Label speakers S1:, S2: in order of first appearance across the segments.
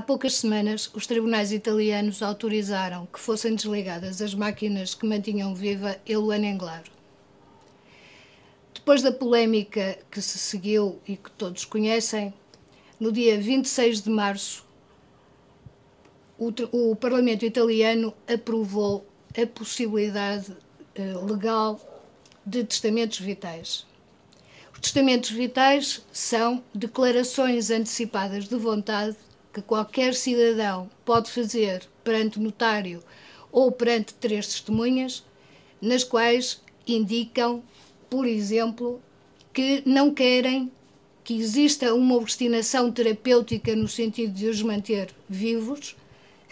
S1: poucas semanas, os tribunais italianos autorizaram que fossem desligadas as máquinas que mantinham viva Eluana Englaro. Depois da polémica que se seguiu e que todos conhecem, no dia 26 de março, o Parlamento italiano aprovou a possibilidade legal de testamentos vitais. Os testamentos vitais são declarações antecipadas de vontade que qualquer cidadão pode fazer perante notário ou perante 3 testemunhas, nas quais indicam, por exemplo, que não querem que exista uma obstinação terapêutica no sentido de os manter vivos,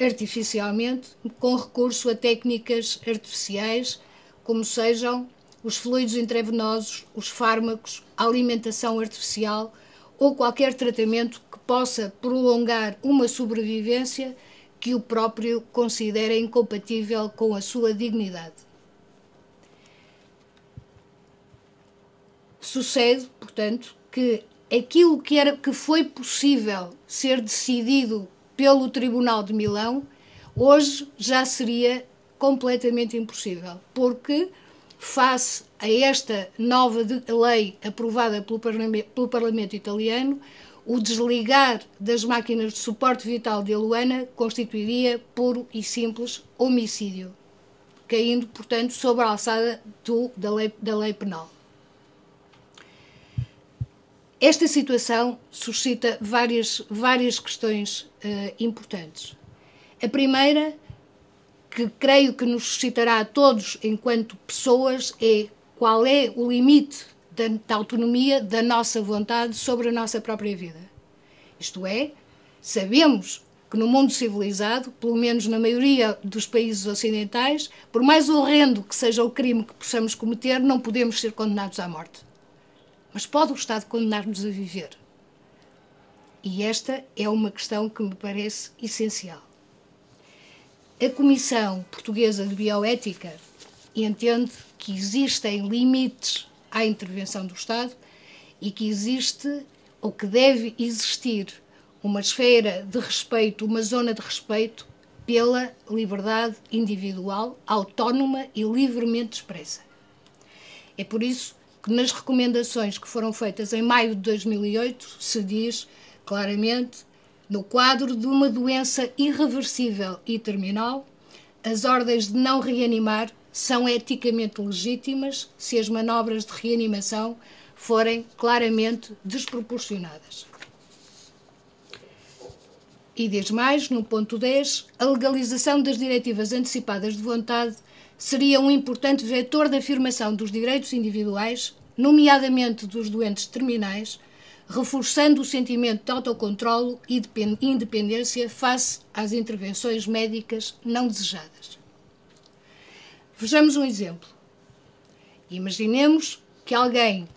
S1: artificialmente, com recurso a técnicas artificiais, como sejam os fluidos intravenosos, os fármacos, a alimentação artificial ou qualquer tratamento que possa prolongar uma sobrevivência que o próprio considera incompatível com a sua dignidade. Sucede, portanto, que aquilo que foi possível ser decidido pelo Tribunal de Milão, hoje já seria completamente impossível, porque, face a esta nova lei aprovada pelo Parlamento italiano, o desligar das máquinas de suporte vital de Eluana constituiria puro e simples homicídio, caindo, portanto, sob a alçada da lei penal. Esta situação suscita várias questões importantes. A primeira, que creio que nos suscitará a todos enquanto pessoas, é qual é o limite da autonomia da nossa vontade sobre a nossa própria vida. Isto é, sabemos que no mundo civilizado, pelo menos na maioria dos países ocidentais, por mais horrendo que seja o crime que possamos cometer, não podemos ser condenados à morte. Mas pode o Estado condenar-nos a viver? E esta é uma questão que me parece essencial. A Comissão Portuguesa de Bioética entende que existem limites à intervenção do Estado e que existe, ou que deve existir, uma esfera de respeito, uma zona de respeito pela liberdade individual, autónoma e livremente expressa. É por isso que nas recomendações que foram feitas em maio de 2008 se diz claramente: no quadro de uma doença irreversível e terminal, as ordens de não reanimar são eticamente legítimas se as manobras de reanimação forem claramente desproporcionadas. E diz mais, no ponto 10, a legalização das diretivas antecipadas de vontade seria um importante vetor de afirmação dos direitos individuais, nomeadamente dos doentes terminais, reforçando o sentimento de autocontrolo e de independência face às intervenções médicas não desejadas. Vejamos um exemplo. Imaginemos que alguém...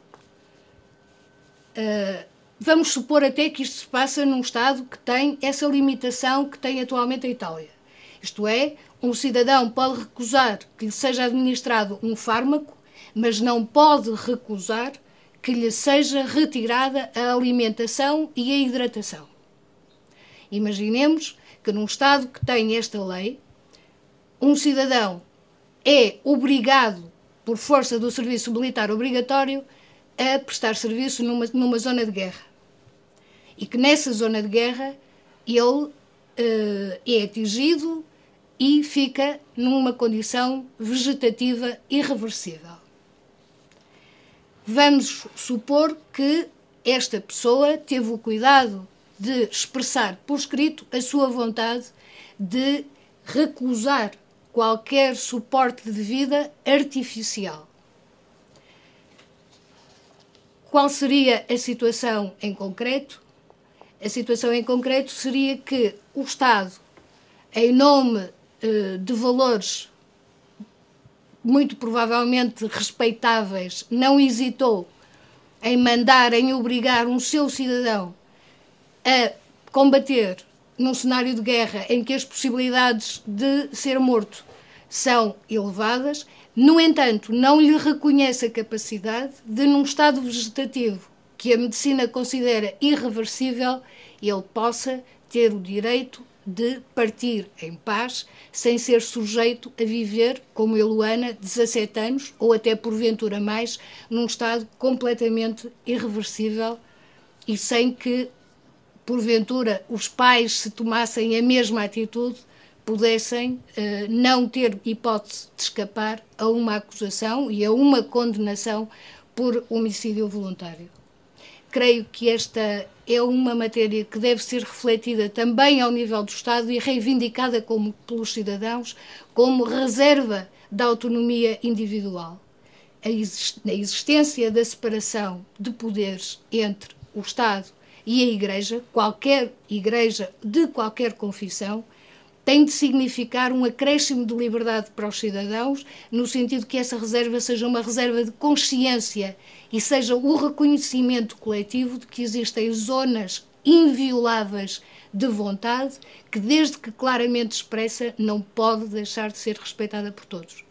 S1: vamos supor até que isto se passa num Estado que tem essa limitação que tem atualmente a Itália. Isto é, um cidadão pode recusar que lhe seja administrado um fármaco, mas não pode recusar que lhe seja retirada a alimentação e a hidratação. Imaginemos que num Estado que tem esta lei, um cidadão é obrigado, por força do serviço militar obrigatório, a prestar serviço numa zona de guerra. E que nessa zona de guerra ele é atingido e fica numa condição vegetativa irreversível. Vamos supor que esta pessoa teve o cuidado de expressar por escrito a sua vontade de recusar qualquer suporte de vida artificial. Qual seria a situação em concreto? A situação em concreto seria que o Estado, em nome de valores muito provavelmente respeitáveis, não hesitou em mandar, em obrigar um seu cidadão a combater num cenário de guerra em que as possibilidades de ser morto são elevadas. No entanto, não lhe reconhece a capacidade de, num estado vegetativo que a medicina considera irreversível, ele possa ter o direito de partir em paz, sem ser sujeito a viver, como a Luana, 17 anos, ou até porventura mais, num estado completamente irreversível e sem que, porventura, os pais, se tomassem a mesma atitude, pudessem não ter hipótese de escapar a uma acusação e a uma condenação por homicídio voluntário. Creio que esta é uma matéria que deve ser refletida também ao nível do Estado e reivindicada pelos cidadãos como reserva da autonomia individual. A existência da separação de poderes entre o Estado e a Igreja, qualquer Igreja de qualquer confissão, tem de significar um acréscimo de liberdade para os cidadãos, no sentido que essa reserva seja uma reserva de consciência e seja o reconhecimento coletivo de que existem zonas invioláveis de vontade que, desde que claramente expressa, não pode deixar de ser respeitada por todos.